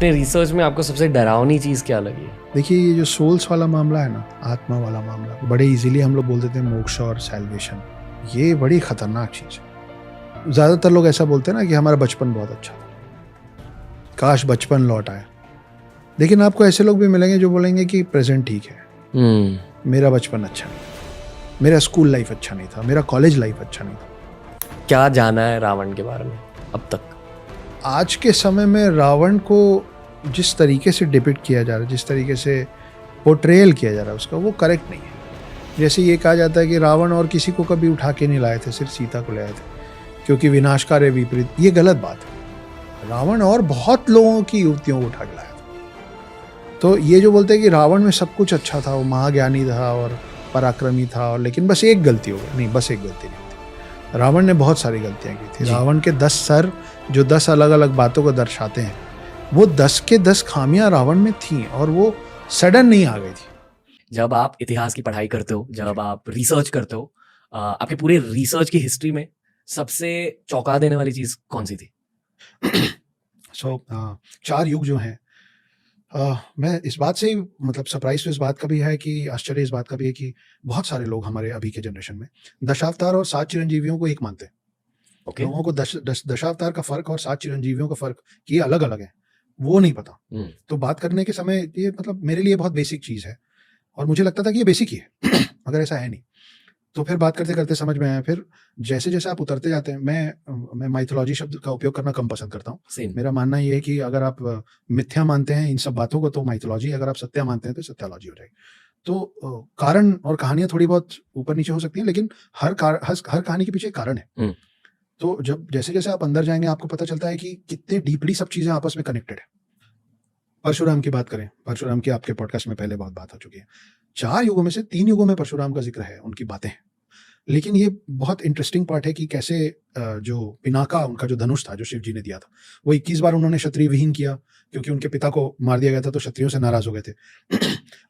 अपने रिसर्च में आपको सबसे डरावनी चीज़ क्या लगी है? देखिए, ये जो सोल्स वाला मामला है ना, आत्मा वाला मामला, बड़े इजीली हम लोग बोल देते हैं मोक्ष और सैल्वेशन। ये बड़ी खतरनाक चीज़ है। ज़्यादातर लोग ऐसा बोलते हैं ना कि हमारा बचपन बहुत अच्छा था, काश बचपन लौट आया। लेकिन आपको ऐसे लोग भी मिलेंगे जो बोलेंगे कि प्रेजेंट ठीक है, मेरा बचपन अच्छा नहीं था, मेरा स्कूल लाइफ अच्छा नहीं था, मेरा कॉलेज लाइफ अच्छा नहीं था। क्या जाना है रावण के बारे में अब तक? आज के समय में रावण को जिस तरीके से डिपिक्ट किया जा रहा है, जिस तरीके से पोर्ट्रेयल किया जा रहा है उसका, वो करेक्ट नहीं है। जैसे ये कहा जाता है कि रावण और किसी को कभी उठा के नहीं लाए थे, सिर्फ सीता को ले आए थे क्योंकि विनाशकारी विपरीत। ये गलत बात है। रावण और बहुत लोगों की युवतियों को उठा के लाया था। तो ये जो बोलते हैं कि रावण में सब कुछ अच्छा था, वो महाज्ञानी था और पराक्रमी था, और लेकिन बस एक गलती हो गई, नहीं, बस एक गलती नहीं थी। रावण ने बहुत सारी गलतियां की थी। रावण के 10 सर जो 10 अलग अलग बातों को दर्शाते हैं, वो 10 के 10 खामियां रावण में थी, और वो सडन नहीं आ गई थी। जब आप इतिहास की पढ़ाई करते हो, जब आप रिसर्च करते हो, आपके पूरे रिसर्च की हिस्ट्री में सबसे चौंका देने वाली चीज़ कौन सी थी? चार युग जो हैं, मैं इस बात से ही मतलब सरप्राइज तो इस बात का भी है कि आश्चर्य इस बात का भी है कि बहुत सारे लोग हमारे अभी के जनरेशन में दशावतार और 7 चिरंजीवियों को एक मानते हैं। ओके। लोगों को दशावतार का फर्क और 7 चिरंजीवियों का फर्क, कि ये अलग अलग है, वो नहीं पता। तो बात करने के समय ये मतलब मेरे लिए बहुत बेसिक चीज़ है, और मुझे लगता था कि ये बेसिक ही है मगर ऐसा है नहीं। तो फिर बात करते करते समझ में आया। फिर जैसे जैसे आप उतरते जाते हैं, मैं माइथोलॉजी शब्द का उपयोग करना कम पसंद करता हूँ। सेम। मेरा मानना ये है कि अगर आप मिथ्या मानते हैं इन सब बातों को तो माइथोलॉजी, अगर आप सत्य मानते हैं तो सत्यालॉजी हो जाएगी। तो कारण और कहानियां थोड़ी बहुत ऊपर नीचे हो सकती हैं, लेकिन हर कहानी के पीछे एक कारण है। तो जब जैसे जैसे आप अंदर जाएंगे आपको पता चलता है कि कितने डीपली सब चीजें आपस में कनेक्टेड है। परशुराम की बात करें, परशुराम की आपके पॉडकास्ट में पहले बहुत बात हो चुकी है। 4 युगों में से 3 युगों में परशुराम का जिक्र है, उनकी बातें हैं। लेकिन ये बहुत इंटरेस्टिंग पार्ट है कि कैसे जो पिनाका, उनका जो धनुष था जो शिव जी ने दिया था, वो 21 बार उन्होंने क्षत्रिय विहीन किया, क्योंकि उनके पिता को मार दिया गया था, तो क्षत्रियों से नाराज हो गए थे।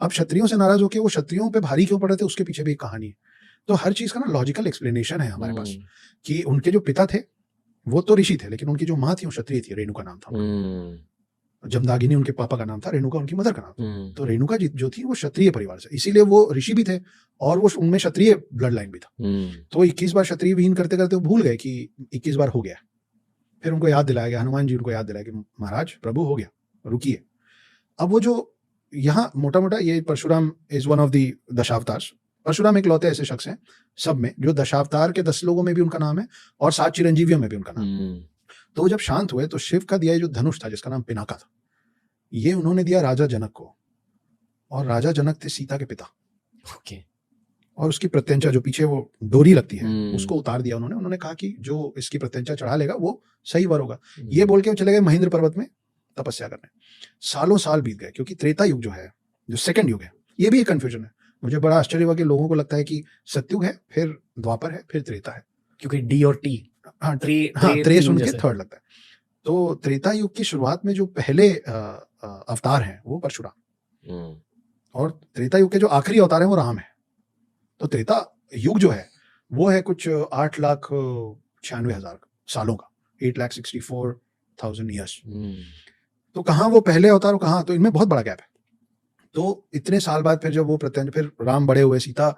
अब क्षत्रियों से नाराज होकर वो क्षत्रियों पे भारी क्यों पड़े थे, उसके पीछे भी एक कहानी है। तो हर चीज का ना लॉजिकल एक्सप्लेनेशन है हमारे पास, कि उनके जो पिता थे वो तो ऋषि थे, लेकिन उनकी जो माँ थी वो क्षत्रिय थी, रेणुका नाम था उनका। जमदागिनी उनके पापा का नाम था, रेणुका उनकी मदर का नाम था। तो रेणुका जी जो थी वो क्षत्रिय परिवार से, इसीलिए वो ऋषि भी थे और वो उनमें क्षत्रिय ब्लड लाइन भी था। तो 21 बार क्षत्रिय विहीन करते करते वो भूल गए कि 21 बार हो गया। फिर उनको याद दिलाया गया, हनुमान जी उनको याद दिलाया कि महाराज प्रभु हो गया, रुकिए। अब वो जो यहाँ मोटा मोटा ये Parshuram is one of the Dashavatar. Parshuram एक लौते ऐसे शख्स हैं सब में जो दशावतार के 10 लोगों में भी उनका नाम है और 7 चिरंजीवियों में भी उनका नाम है। तो जब शांत हुए तो शिव का दिया जो धनुष था जिसका नाम पिनाका था, ये उन्होंने दिया राजा जनक को, और राजा जनक थे सीता के पिता। ओके। और उसकी प्रत्यंचा जो पीछे वो डोरी लगती है उसको उतार दिया उन्होंने कहा कि जो इसकी प्रत्यंचा चढ़ा लेगा वो सही वर होगा। ये बोल के वो चले गए महेंद्र पर्वत में तपस्या करने। सालों साल बीत गए, क्योंकि त्रेता युग जो है, जो सेकंड युग है, ये भी एक कंफ्यूजन है। मुझे बड़ा आश्चर्य हुआ कि लोगों को लगता है कि सत्युग है, फिर द्वापर है, फिर त्रेता है, क्योंकि डी और टी त्रे सुन के थर्ड लगता है। तो त्रेता युग की शुरुआत में जो पहले अवतार हैं वो परशुराम, और त्रेता युग के जो आखिरी अवतार हैं वो राम है। तो त्रेता युग जो है वो है कुछ 8,96,000 सालों का, 8,64,000 ईयर्स। तो कहाँ वो पहले अवतार, कहाँ, तो इनमें बहुत बड़ा गैप है। तो इतने साल बाद फिर जब वो फिर राम बड़े हुए, सीता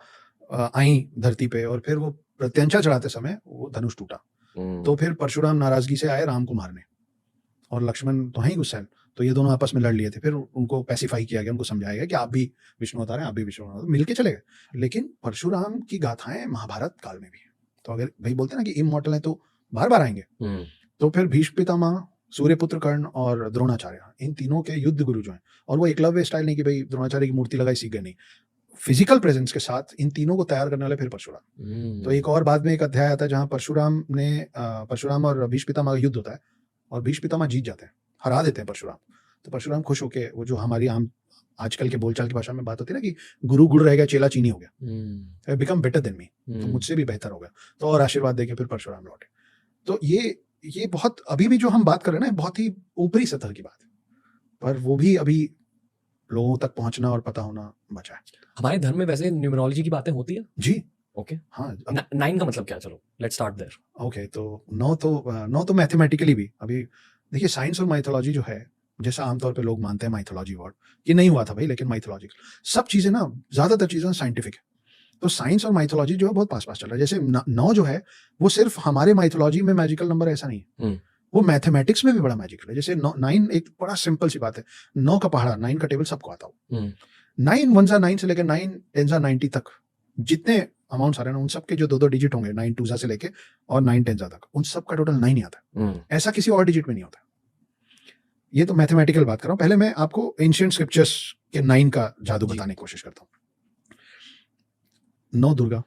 आई धरती पे, और फिर वो प्रत्यंचा चढ़ाते समय वो धनुष टूटा। तो फिर परशुराम नाराजगी से आए राम को मारने, और लक्ष्मण तो हैं गुस्सैल, तो ये दोनों आपस में लड़ लिए थे। फिर उनको पैसिफाई किया गया, उनको समझाया गया कि आप भी विष्णु अवतार हैं, आप भी विष्णु अवतार, मिलके चले गए। लेकिन परशुराम की गाथाएं महाभारत काल में भी है। तो अगर भाई बोलते हैं ना कि इमॉर्टल है तो बार बार आएंगे। तो फिर भीष्म पितामह, सूर्यपुत्र कर्ण और द्रोणाचार्य, इन तीनों के युद्ध गुरु जो हैं, और वो एकलव्य स्टाइल नहीं कि भाई द्रोणाचार्य की मूर्ति लगाई सीख गए, नहीं, फिजिकल प्रेजेंस के साथ इन तीनों को तैयार करने वाले फिर परशुराम। तो एक और बाद में एक अध्याय आता है जहां परशुराम और भीष्म पितामह का युद्ध होता है, और भीष्म पितामह जीत जाते हैं, हरा देते हैं परशुराम। तो परशुराम खुश होके, वो जो हमारी आम आजकल के बोलचाल की भाषा में बात होती है ना कि गुरु गुड़ रह गया, चेला चीनी हो गया, बिकम बेटर देन मी, तो मुझसे भी बेहतर हो गया, तो और आशीर्वाद देके फिर परशुराम लौटे। तो ये बहुत, अभी भी जो हम बात कर रहे हैं ना, बहुत ही ऊपरी सतह की बात है, पर वो भी अभी लोगों तक पहुंचना और पता होना बचा है। हमारे धर्म में वैसे न्यूमरोलॉजी की बातें होती है जी। ओके। हाँ, 9 का मतलब क्या? चलो लेट्स स्टार्ट देयर। ओके, तो 9 तो मैथमेटिकली भी, अभी देखिए साइंस और माइथोलॉजी जो है जैसा आमतौर पे लोग मानते हैं माइथोलॉजी वर्ड, ये नहीं हुआ था भाई, लेकिन माइथोलॉजिकल सब चीजें ना, ज्यादातर चीजें साइंटिफिक है। तो साइंस और माइथोलॉजी जो है बहुत पास पास चल रहा है। जैसे 9 जो है वो सिर्फ हमारे माइथोलॉजी में मैजिकल नंबर ऐसा नहीं है, हम्म, वो मैथमेटिक्स में भी बड़ा मैजिकल है। जैसे 9 एक बड़ा सिंपल सी बात है, 9 का पहाड़ा, 9 का टेबल सबको आता हो। हम्म, 9 1 9 से लेकर 9 10 90 तक जितने अमाउंट आ रहे हैं ना, उन सब के जो 2 डिजिट होंगे 9 2 से लेके और 9 10 तक, उन सब का टोटल 9 ही आता है। ऐसा किसी और डिजिट में नहीं होता। ये तो मैथमेटिकल बात कर रहा हूँ। पहले मैं आपको एंशिएंट स्क्रिप्चर्स के 9 का जादू जी। बताने की कोशिश करता हूँ। 9 दुर्गा,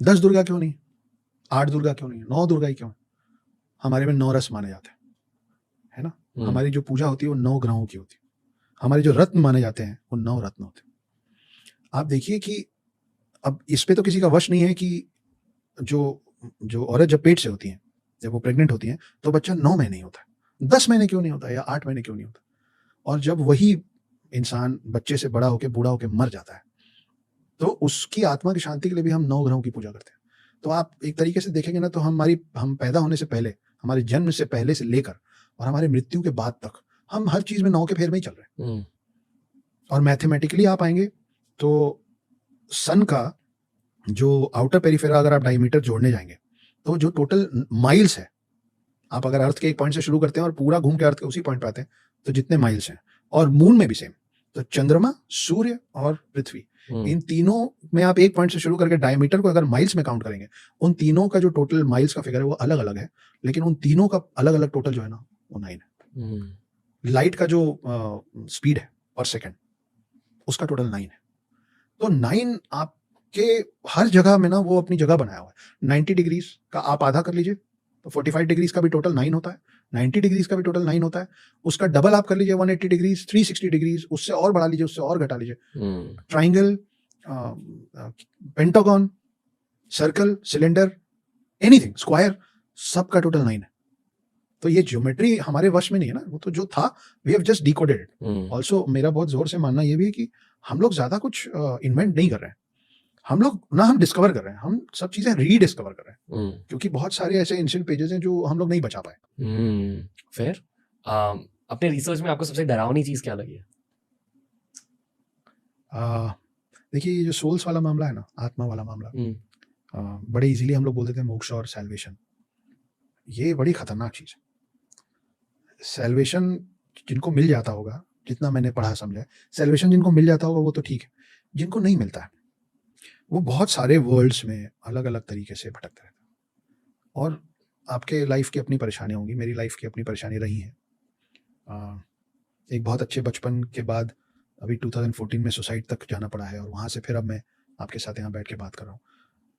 10 दुर्गा क्यों नहीं, 8 दुर्गा क्यों नहीं, 9 दुर्गा ही क्यों? हमारे में 9 रस माने जाते हैं, है ना। हमारी जो पूजा होती है वो 9 ग्रहों की होती है। हमारे जो रत्न माने जाते हैं वो 9 रत्न होते हैं। आप देखिए कि अब इस पे तो किसी का वश नहीं है कि जो औरत जब पेट से होती है, जब वो प्रेग्नेंट होती है, तो बच्चा 9 महीने ही होता है, 10 महीने क्यों नहीं होता या 8 महीने क्यों नहीं होता? और जब वही इंसान बच्चे से बड़ा होकर बूढ़ा होकर मर जाता है, तो उसकी आत्मा की शांति के लिए भी हम 9 ग्रहों की पूजा करते हैं। तो आप एक तरीके से देखेंगे ना, तो हम पैदा होने से पहले, हमारे जन्म से पहले से लेकर और हमारे मृत्यु के बाद तक हम हर चीज में 9 के फेर में ही चल रहे हैं। और मैथमेटिकली आप आएंगे तो सन का जो आउटर पेरिफेरा, अगर आप डायमीटर जोड़ने जाएंगे तो जो टोटल माइल्स है, आप अगर अर्थ के एक पॉइंट से शुरू करते हैं और पूरा घूम के अर्थ के उसी पॉइंट पे आते हैं, तो जितने माइल्स हैं, और मून में भी सेम, तो चंद्रमा, सूर्य और पृथ्वी, इन तीनों में आप एक पॉइंट से शुरू करके डायमीटर को अगर माइल्स में काउंट करेंगे, उन तीनों का जो टोटल माइल्स का फिगर है वो अलग अलग है, लेकिन उन तीनों का अलग अलग टोटल जो है ना वो 9 है। लाइट का जो स्पीड है पर सेकेंड, उसका टोटल 9 है। तो 9 आपके हर जगह में ना वो अपनी जगह बनाया हुआ है। 90 डिग्रीज का आप आधा कर लीजिए तो 45 डिग्रीज का भी टोटल 9 होता है, 90 डिग्रीज का भी टोटल 9 होता है, उसका डबल आप कर लीजिए 180 डिग्रीज, 360 डिग्रीज, उससे और बढ़ा लीजिए, उससे और घटा लीजिए। Triangle, pentagon, circle, cylinder, anything, square, सबका टोटल 9 है। तो ये ज्योमेट्री हमारे वश में नहीं है ना, वो तो जो था we have just decoded it. Also मेरा बहुत जोर से मानना ये भी है कि हम लोग ज्यादा कुछ इन्वेंट नहीं कर रहे हैं, हम डिस्कवर कर रहे हैं, हम सब चीजें रीडिस्कवर कर रहे हैं, क्योंकि बहुत सारे ऐसे एंशिएंट पेजेस हैं जो हम लोग नहीं बचा पाए। फिर अपने रिसर्च में आपको सबसे डरावनी चीज क्या लगी है? देखिए ये जो सोल्स वाला मामला है ना, आत्मा वाला मामला, बड़े इजीली हम लोग बोल देते हैं मोक्ष और सैल्वेशन। ये बड़ी खतरनाक चीज है। सैल्वेशन जिनको मिल जाता होगा, जितना मैंने पढ़ा समझा, सैल्वेशन जिनको मिल जाता होगा वो तो ठीक है, जिनको नहीं मिलता है वो बहुत सारे वर्ल्ड्स में अलग अलग तरीके से भटकते रहते हैं। और आपके लाइफ की अपनी परेशानियाँ होंगी, मेरी लाइफ की अपनी परेशानी रही हैं। एक बहुत अच्छे बचपन के बाद अभी 2014 में सुसाइड तक जाना पड़ा है, और वहाँ से फिर अब मैं आपके साथ यहाँ बैठ के बात कर रहा हूँ।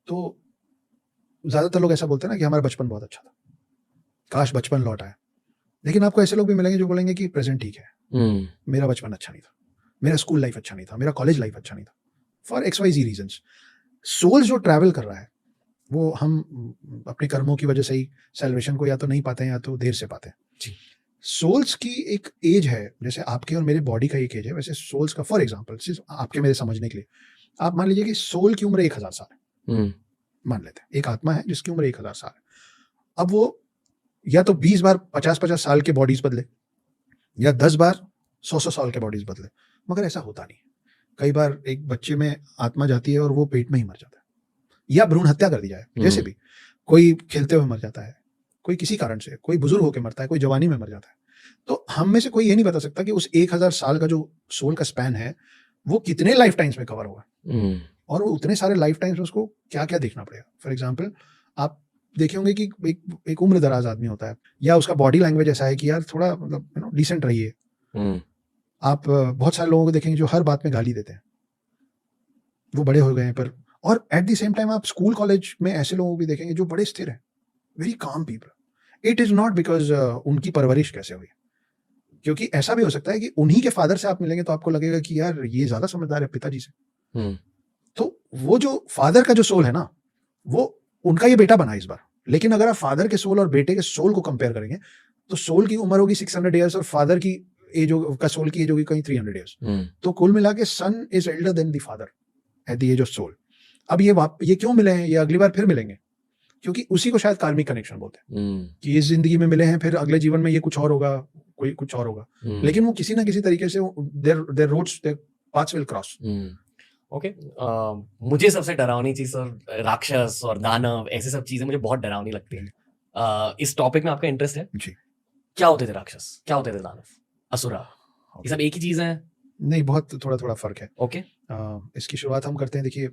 तो ज़्यादातर लोग ऐसा बोलते हैं ना कि हमारा बचपन बहुत अच्छा था, काश बचपन लौट आए। लेकिन आपको ऐसे लोग भी मिलेंगे जो बोलेंगे कि प्रेजेंट ठीक है, मेरा बचपन अच्छा नहीं था, मेरा स्कूल लाइफ अच्छा नहीं था, मेरा कॉलेज लाइफ अच्छा नहीं था, फॉर XYZ रीजंस। सोल जो ट्रैवल कर रहा है वो हम अपने कर्मों की वजह से ही सैल्वेशन को या तो नहीं पाते हैं या तो देर से पाते हैं। सोल्स की एक एज है, जैसे आपके और मेरे बॉडी का एक एज है, वैसे सोल्स का, फॉर एग्जांपल सिर्फ आपके मेरे समझने के लिए, आप मान लीजिए कि सोल की उम्र 1000 साल है, मान लेते हैं एक आत्मा है जिसकी उम्र 1000 साल है। अब वो या तो 20 बार 50-50 साल के बॉडीज बदले, या 10 बार 100-100 साल के बॉडीज बदले, मगर ऐसा होता नहीं है। कई बार एक बच्चे में आत्मा जाती है और वो पेट में ही मर जाता है, या भ्रूण हत्या कर दी जाए, जैसे भी कोई खेलते हुए मर जाता है, कोई किसी कारण से, कोई बुजुर्ग होकर मरता है, कोई जवानी में मर जाता है। तो हम में से कोई ये नहीं बता सकता कि उस 1000 साल का जो सोल का स्पैन है वो कितने लाइफ टाइम्स में कवर होगा, और वो उतने सारे लाइफ टाइम्स में उसको क्या क्या देखना पड़ेगा। फॉर एग्जाम्पल आप देखे होंगे कि एक उम्र दराज आदमी होता है, या उसका बॉडी लैंग्वेज ऐसा है कि यार थोड़ा मतलब डिसेंट रहिए। आप बहुत सारे लोगों को देखेंगे जो हर बात में गाली देते हैं, वो बड़े हो गए हैं पर, और एट द सेम टाइम आप स्कूल कॉलेज में ऐसे लोगों को भी देखेंगे जो बड़े स्थिर हैं, very calm people. It is not because उनकी परवरिश कैसे हुई, क्योंकि ऐसा भी हो सकता है कि उन्हीं के फादर से आप मिलेंगे तो आपको लगेगा कि यार ये ज्यादा समझदार है पिताजी से। तो वो जो फादर का जो सोल है ना, वो उनका ये बेटा बना इस बार। लेकिन अगर आप फादर के सोल और बेटे के सोल को कंपेयर करेंगे तो सोल की उम्र होगी 600 ईयर्स और फादर की एज का सोल की एज होगी कहीं 300 ईयर्स। तो कुल मिला के son is elder then the father at the age of soul. अब ये क्यों मिले हैं, ये अगली बार फिर मिलेंगे, क्योंकि उसी को शायद कार्मिक कनेक्शन बोलते हैं कि इस जिंदगी में मिले हैं, फिर अगले जीवन में ये कुछ और होगा, कोई कुछ और होगा, लेकिन वो किसी ना किसी तरीके से their roads their paths will cross. Okay. मुझे सबसे डरावनी चीज सर राक्षस और दानव ऐसे सब चीजें मुझे बहुत डरावनी लगती है। इस टॉपिक में आपका इंटरेस्ट है? जी। क्या होते थे राक्षस, क्या होते थे दानव, असुरा, ये सब एक ही चीज है? नहीं, बहुत थोड़ा थोड़ा फर्क है। ओके। इसकी शुरुआत हम करते हैं, देखिए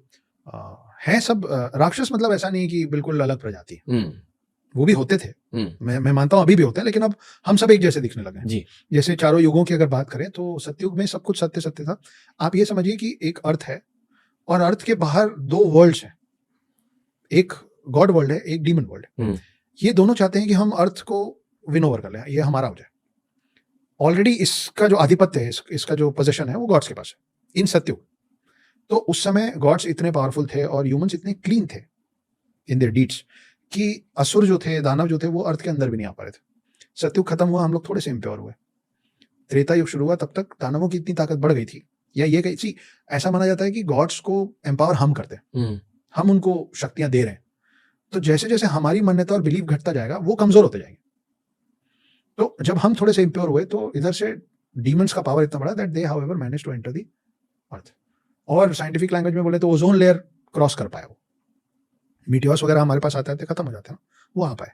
है सब राक्षस मतलब ऐसा नहीं कि बिल्कुल अलग प्रजाति है, वो भी होते थे, मैं मानता हूँ अभी भी होते हैं, लेकिन अब हम सब एक जैसे दिखने लगे हैं। जी। जैसे चारों युगों की अगर बात करें तो सतयुग में सब कुछ सत्य सत्य था। आप ये समझिए कि एक अर्थ है और अर्थ के बाहर दो वर्ल्ड्स हैं, एक गॉड वर्ल्ड है, एक डीमन वर्ल्ड है। ये दोनों चाहते हैं कि हम अर्थ को विन ओवर कर लें, ये हमारा हो जाए। ऑलरेडी इसका जो आधिपत्य है, इसका जो पोजीशन है वो गॉड्स के पास है इन सतयुग। तो उस समय गॉड्स इतने पावरफुल थे और ह्यूमंस इतने क्लीन थे इन देयर डीड्स कि असुर जो थे, दानव जो थे, वो अर्थ के अंदर भी नहीं आ पा रहे थे। सतयुग खत्म हुआ, हम लोग थोड़े से इम्प्योर हुए। त्रेता युग शुरू हुआ, तब तक दानवों की इतनी ताकत बढ़ गई थी, या ये कैसी, ऐसा माना जाता है कि गॉड्स को एम्पावर हम करते हैं, हम उनको शक्तियां दे रहे हैं। तो जैसे जैसे हमारी मान्यता और बिलीफ घटता जाएगा, वो कमजोर होते जाएंगे। तो जब हम थोड़े से इम्प्योर हुए तो इधर से डीमंस का पावर इतना बड़ा that they however manage to enter the earth. और साइंटिफिक लैंग्वेज में बोले तो ओजोन लेयर क्रॉस कर पाए, वो मीटियोर्स वगैरह हमारे पास आते थे, खत्म हो जाते हैं, वो आ पाए।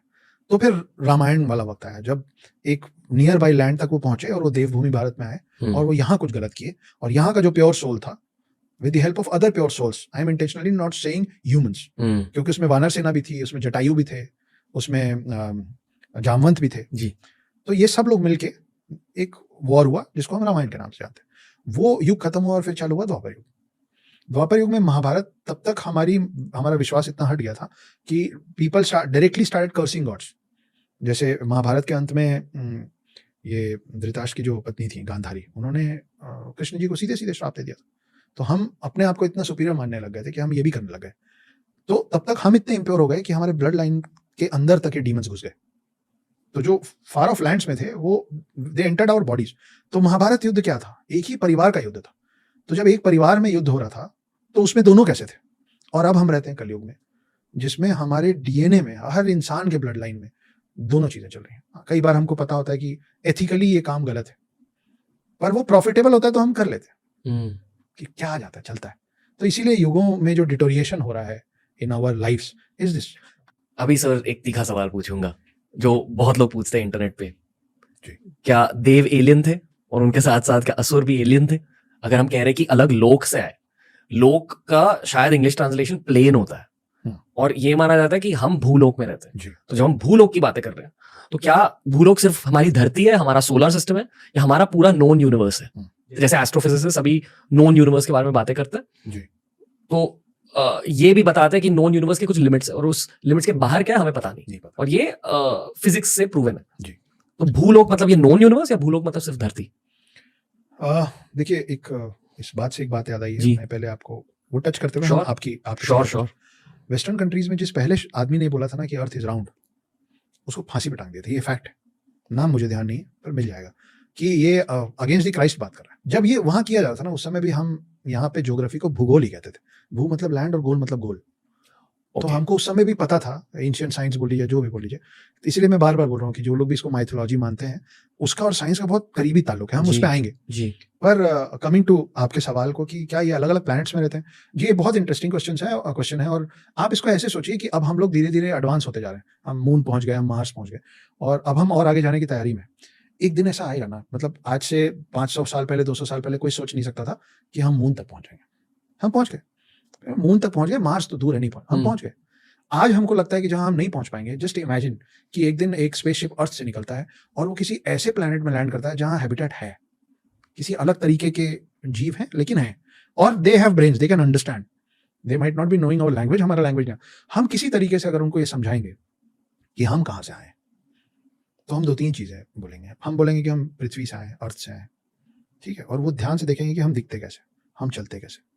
तो फिर रामायण वाला वक्त आया, जब एक नियर बाई लैंड तक वो पहुंचे और वो देवभूमि भारत में आए और वो यहाँ कुछ गलत किए, और यहाँ का जो प्योर सोल था, with the help of other pure souls, I am intentionally not saying humans, क्योंकि उसमें वानर सेना भी थी, उसमें जटायु भी थे, उसमें जामवंत भी थे जी। तो ये सब लोग मिलके एक वॉर हुआ जिसको हम रामायण के नाम से जानते हैं। वो युग खत्म हुआ और फिर चालू हुआ द्वापर युग। द्वापर युग में महाभारत, तब तक हमारा विश्वास इतना हट गया था कि people directly started cursing gods. जैसे महाभारत के अंत में ये धृतराष्ट्र की जो पत्नी थी गांधारी, उन्होंने कृष्ण जी को सीधे सीधे श्राप दे दिया था। तो हम अपने आप को इतना सुपीरियर मानने लग गए थे कि हम ये भी करने लग गए। तो तब तक हम इतने इम्प्योर हो गए कि हमारे ब्लड लाइन के अंदर तक ये डीमंस घुस गए। तो जो फार ऑफ लैंड्स में थे वो दे एंटर्ड आवर बॉडीज। तो महाभारत युद्ध क्या था? एक ही परिवार का युद्ध था। तो जब एक परिवार में युद्ध हो रहा था तो उसमें दोनों कैसे थे? और अब हम रहते हैं कलयुग में, जिसमें हमारे डीएनए में, हर इंसान के ब्लड लाइन में दोनों चीजें चल रही हैं। कई बार हमको पता होता है कि एथिकली ये काम गलत है, पर वो प्रॉफिटेबल होता है तो हम कर लेते हैं कि क्या जाता है, चलता है। तो इसीलिए युगों में जो डिटोरिएशन हो रहा है in our lives is this. अभी सर एक तीखा सवाल पूछूंगा जो बहुत लोग पूछते हैं इंटरनेट पे, जी। क्या देव एलियन थे और उनके साथ साथ क्या असुर भी एलियन थे? अगर हम कह रहे हैं कि अलग लोक से आए, लोक का शायद इंग्लिश ट्रांसलेशन प्लेन होता है और ये माना जाता है कि हम भूलोक में रहते हैं। तो जब हम भूलोक की बातें कर रहे हैं तो क्या भूलोक सिर्फ हमारी धरती है, हमारा सोलर सिस्टम है, या हमारा पूरा नोन यूनिवर्स है? जैसे एस्ट्रोफिजिसिस्ट अभी नोन यूनिवर्स के बारे में बातें करते हैं जी। तो ये भी बताते हैं कि नॉन यूनिवर्स के कुछ लिमिट्स है और उस लिमिट्स के बाहर क्या है हमें पता नहीं पता। और ये फिजिक्स से प्रूवन है जी। तो भूलोक मतलब ये नॉन यूनिवर्स या भूलोक मतलब सिर्फ धरती? देखिए, इस बात से एक बात याद आई है, जी। मैं पहले आपको वो टच करते हुए Sure. आपकी श्योर वेस्टर्न कंट्रीज में जिस पहले आदमी ने बोला था ना कि अर्थ इज राउंड, उसको फांसी पे टांग दिया था। ये फैक्ट है, नाम मुझे ध्यान नहीं है पर मिल जाएगा, कि ये अगेंस्ट द क्राइस्ट बात कर रहा है। जब ये वहां किया जाता था ना, उस समय भी हम यहाँ पे ज्योग्राफी को भूगोल ही कहते थे। भू मतलब लैंड और गोल मतलब गोल। तो हमको उस समय भी पता था, एंशिएंट साइंस बोल लीजिए, जो भी बोल लीजिए। इसलिए मैं बार बार बोल रहा हूँ कि जो लोग भी इसको माइथोलॉजी मानते हैं, उसका और साइंस का बहुत करीबी ताल्लुक है, हम उस पर आएंगे जी। पर कमिंग टू आपके सवाल को कि क्या ये अलग अलग प्लैनेट्स में रहते हैं, ये बहुत इंटरेस्टिंग क्वेश्चन है। और आप इसको ऐसे सोचिए कि अब हम लोग धीरे धीरे एडवांस होते जा रहे हैं, हम मून पहुंच गए, हम मार्स पहुंच गए, और अब हम और आगे जाने की तैयारी में। एक दिन ऐसा आएगा ना, मतलब आज से 500 साल पहले, 200 साल पहले कोई सोच नहीं सकता था कि हम मून तक पहुंचेंगे। हम पहुंच गए, मून तक पहुंच गए, मार्स तो दूर है, नहीं हम पहुंच गए। आज हमको लगता है कि जहां हम नहीं पहुंच पाएंगे, जस्ट इमेजिन कि एक दिन एक स्पेसशिप अर्थ से निकलता है और वो किसी ऐसे प्लैनेट में लैंड करता है जहां हैबिटेट है, किसी अलग तरीके के जीव हैं लेकिन हैं, और they have brains, they can understand, they might not be knowing our language, हमारा लैंग्वेज नहीं। हम किसी तरीके से अगर उनको ये समझाएंगे कि हम कहाँ से आए, तो हम 2-3 चीजें बोलेंगे। हम बोलेंगे कि हम पृथ्वी से आए, अर्थ से आए, ठीक है, और वो ध्यान से देखेंगे कि हम दिखते कैसे, हम चलते कैसे,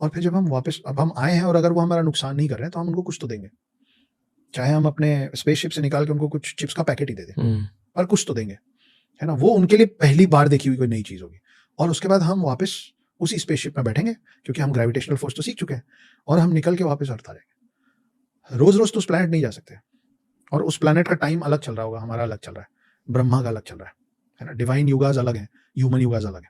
और फिर जब हम वापस, अब हम आए हैं और अगर वो हमारा नुकसान नहीं कर रहे हैं तो हम उनको कुछ तो देंगे, चाहे हम अपने स्पेसशिप से निकाल के उनको कुछ चिप्स का पैकेट ही दे दें, पर कुछ तो देंगे, है ना। वो उनके लिए पहली बार देखी हुई कोई नई चीज होगी, और उसके बाद हम वापस उसी स्पेसशिप में बैठेंगे क्योंकि हम ग्रेविटेशनल फोर्स तो सीख चुके हैं, और हम निकल के वापस अर्थ आ जाएंगे। रोज रोज तो उस प्लैनेट नहीं जा सकते, और उस प्लैनेट का टाइम अलग चल रहा होगा, हमारा अलग चल रहा है, ब्रह्मा का अलग चल रहा है, है ना, डिवाइन युगास अलग है, ह्यूमन युगास अलग है।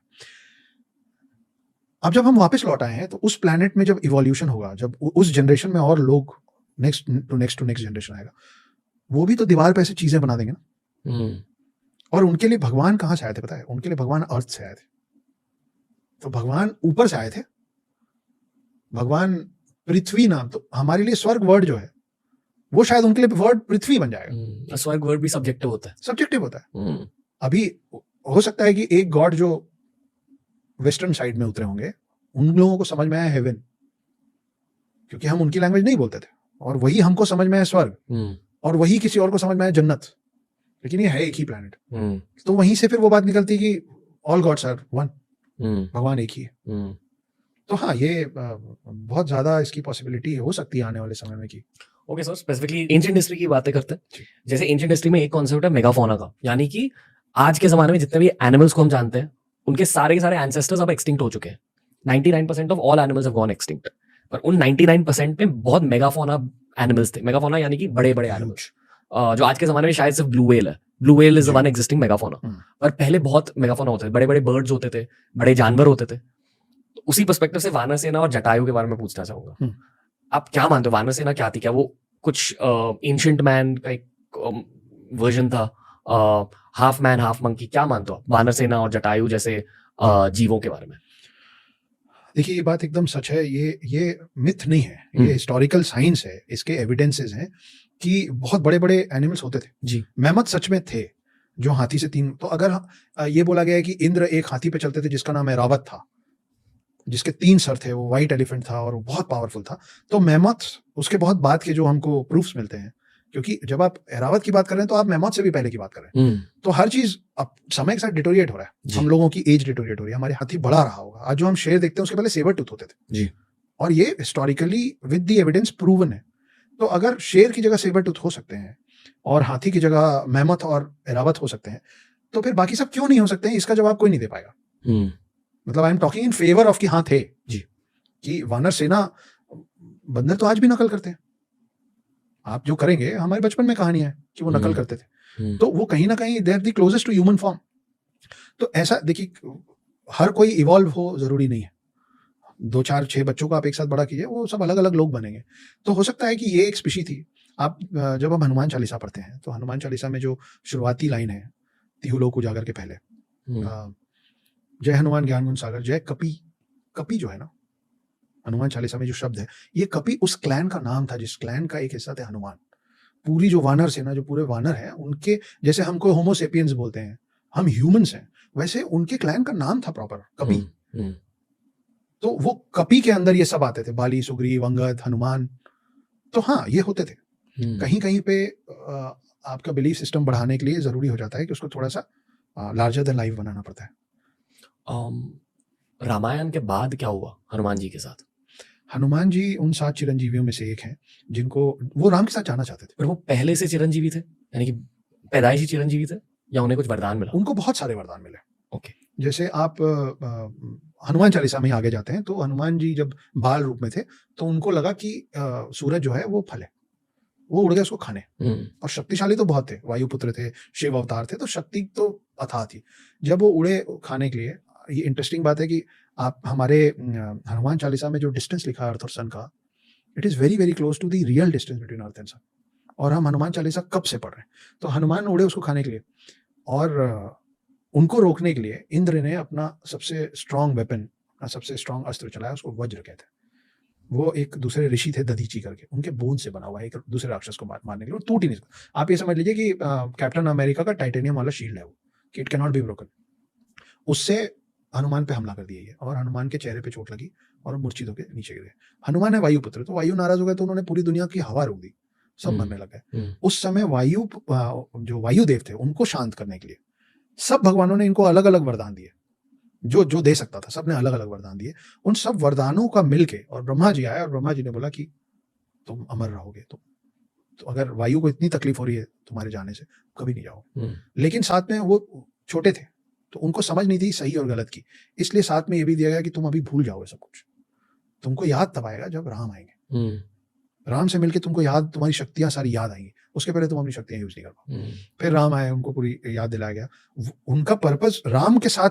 अब जब हम वापस लौट आए हैं तो उस प्लैनेट में जब इवोल्यूशन होगा, जब उस जनरेशन में और लोग नेक्स्ट टू नेक्स्ट जनरेशन आएगा, वो भी तो दीवार पे ऐसी चीजें बना देंगे ना। और उनके लिए भगवान कहाँ से आए थे पता है? उनके लिए भगवान अर्थ से आए थे। तो भगवान ऊपर से आए थे, भगवान पृथ्वी नाम, तो हमारे लिए स्वर्ग वर्ड जो है वो शायद उनके लिए वर्ड पृथ्वी बन जाएगा। स्वर्ग वर्ड भी सब्जेक्टिव होता है, सब्जेक्टिव होता है। अभी हो सकता है कि एक गॉड जो वेस्टर्न साइड में उतरे होंगे, उन लोगों को समझ में आया हेवन, क्योंकि हम उनकी लैंग्वेज नहीं बोलते थे, और वही हमको समझ में आया स्वर्ग, और वही किसी और को समझ में आया जन्नत, लेकिन ये है एक ही प्लैनेट। तो वहीं से फिर वो बात निकलती कि ऑल गॉड्स आर वन, भगवान एक ही है। तो हाँ, ये बहुत ज्यादा इसकी पॉसिबिलिटी हो सकती है आने वाले समय में की। Okay sir, specifically ancient history की बातें करते हैं। जैसे एंशिएंट हिस्ट्री में एक कॉन्सेप्ट है मेगाफोना का, यानी कि आज के जमाने में जितने भी एनिमल्स को हम जानते हैं उनके सारे के सारे एंसेस्टर्स अब एक्सटिंक्ट हो चुके हैं। 99% of all animals have gone extinct, पर उन 99% में बहुत मेगाफोना एनिमल्स थे। मेगाफोना यानी कि बड़े बड़े एनिमल्स, जो आज के जमाने में शायद सिर्फ ब्लू व्हेल है। Blue whale is the one existing megafauna, पर पहले बहुत मेगाफोना होते थे, बड़े बड़े बर्ड्स होते थे, बड़े जानवर होते थे। तो उसी पर्सपेक्टिव से वानरसेना और जटायु के बारे में पूछना चाहूंगा। आप क्या मानते हो, वानरसेना क्या थी? क्या वो कुछ एंशिएंट मैन का एक वर्जन था, हाफ मैन हाफ मंकी? क्या मानते हो वानरसेना और जटायु जैसे जीवों के बारे में? देखिए, ये बात एकदम सच है। ये मिथ नहीं है, ये हिस्टोरिकल साइंस है, इसके एविडेंसेस हैं कि बहुत बड़े बड़े एनिमल्स होते थे जी। मेमथ सच में थे, जो हाथी से 3, तो अगर ये बोला गया है कि इंद्र एक हाथी पे चलते थे जिसका नाम ऐरावत था, जिसके 3 सर थे, वो व्हाइट एलिफेंट था और वो बहुत पावरफुल था। तो मेमथ उसके बहुत बाद के जो हमको प्रूफ्स मिलते हैं, क्योंकि जब आप ऐरावत की बात कर रहे हैं तो आप मेमथ से भी पहले की बात कर रहे हैं। तो हर चीज अब समय के साथ डिटोरिएट हो रहा है, हम लोगों की एज डिटोरिएट हो रही है, हमारे हाथी बड़ा रहा होगा। आज जो हम शेर देखते हैं उसके पहले सेबर टूथ होते थे जी, और ये historically with the evidence proven है। तो अगर शेर की जगह सेबर टूथ हो सकते हैं और हाथी की जगह मेमथ और ऐरावत हो सकते हैं, तो फिर बाकी सब क्यों नहीं हो सकते हैं? इसका जवाब कोई नहीं दे पाएगा। मतलब I am talking in favour of कि हाँ थे जी, कि वानर सेना, बंदर तो आज भी नकल करते हैं। आप जो करेंगे, हमारे बचपन में कहानियां है कि वो नकल करते थे, तो वो कहीं ना कहीं they are the closest to human form. तो ऐसा देखिए, हर कोई इवॉल्व हो जरूरी नहीं है। 2 4 6 बच्चों को आप एक साथ बड़ा कीजिए, वो सब अलग अलग लोग बनेंगे। तो हो सकता है कि ये एक स्पीशी थी। आप जब हम हनुमान चालीसा पढ़ते हैं तो हनुमान चालीसा में जो शुरुआती लाइन है तिहुलोक उजागर के पहले, जय हनुमान ज्ञान गुण सागर जय कपि, कपि जो है ना हनुमान चालीसा में जो शब्द है, ये कपि उस क्लैन का नाम था जिस क्लैन का एक हिस्सा थे हनुमान। पूरी जो वानर सेना, जो पूरे वानर हैं, उनके जैसे हमको होमो सेपियंस बोलते हैं, हम ह्यूमंस हैं, वैसे उनके क्लैन का नाम था प्रॉपर कपि। तो वो कपि के अंदर ये सब आते थे, बाली, सुग्रीव, अंगद, हनुमान। तो हाँ, ये होते थे। कहीं कहीं पे आपका बिलीफ सिस्टम बढ़ाने के लिए जरूरी हो जाता है कि उसको थोड़ा सा लार्जर देन लाइफ बनाना पड़ता है। रामायण के बाद क्या हुआ हनुमान जी के साथ? हनुमान जी उन 7 चिरंजीवियों में से एक हैं जिनको वो राम के साथ जाना चाहते थे। पर वो पहले से चिरंजीवी थे, यानी कि पैदाइशी चिरंजीवी थे, या उन्हें कुछ वरदान मिला? उनको बहुत सारे वरदान मिले। ओके। जैसे आप हनुमान चालीसा में आगे जाते हैं तो हनुमान जी जब बाल रूप में थे तो उनको लगा कि सूरज जो है वो फल है, वो उड़ गए उसको खाने। और शक्तिशाली तो बहुत थे, वायुपुत्र थे, शिव अवतार थे, तो शक्ति तो अथाह थी। जब वो उड़े खाने के लिए, ये इंटरेस्टिंग बात है कि आप हमारे हनुमान चालीसा में जो डिस्टेंस लिखा है अर्थ और सन का, it is very very close to the real distance between earth and sun. और हम हनुमान चालीसा कब से पढ़ रहे हैं? तो हनुमान उड़े उसको खाने के लिए, और उनको रोकने के लिए इंद्र ने अपना सबसे स्ट्रॉन्ग वेपन, अपना सबसे स्ट्रॉन्ग अस्त्र चलाया, उसको वज्र कहते हैं। वो एक दूसरे ऋषि थे दधीची करके, उनके बोन से बना हुआ है, एक दूसरे राक्षस को मारने के लिए, टूट ही नहीं सकता। आप ये समझ लीजिए कि कैप्टन अमेरिका का टाइटेनियम वाला शील्ड है वो, कि it can not be broken. उससे हनुमान पे हमला कर दिया ये, और हनुमान के चेहरे पे चोट लगी और मूर्छित होकर नीचे गिरे। हनुमान है वायुपुत्र, तो वायु नाराज हो गए तो उन्होंने पूरी दुनिया की हवा रोक दी, सब मरने लग गए। उस समय वायु, जो वायुदेव थे, उनको शांत करने के लिए सब भगवानों ने इनको अलग अलग वरदान दिए, जो जो दे सकता था सबने अलग अलग वरदान दिए। उन सब वरदानों का मिलके, और ब्रह्मा जी आए और ब्रह्मा जी ने बोला कि तुम अमर रहोगे, तो अगर वायु को इतनी तकलीफ हो रही है तुम्हारे जाने से, कभी नहीं जाओगे। लेकिन साथ में वो छोटे थे तो उनको समझ नहीं थी सही और गलत की, इसलिए साथ में ये भी दिया गया कि तुम अभी भूल जाओगे सब कुछ, तुमको याद तब आएगा जब राम आएंगे। राम से मिलके तुमको याद, तुम्हारी शक्तियां सारी याद आएंगी, उसके पहले तुम अपनी शक्तियां यूज नहीं कर पाओ। फिर राम आए, उनको पूरी याद दिलाया गया। उनका पर्पस राम के साथ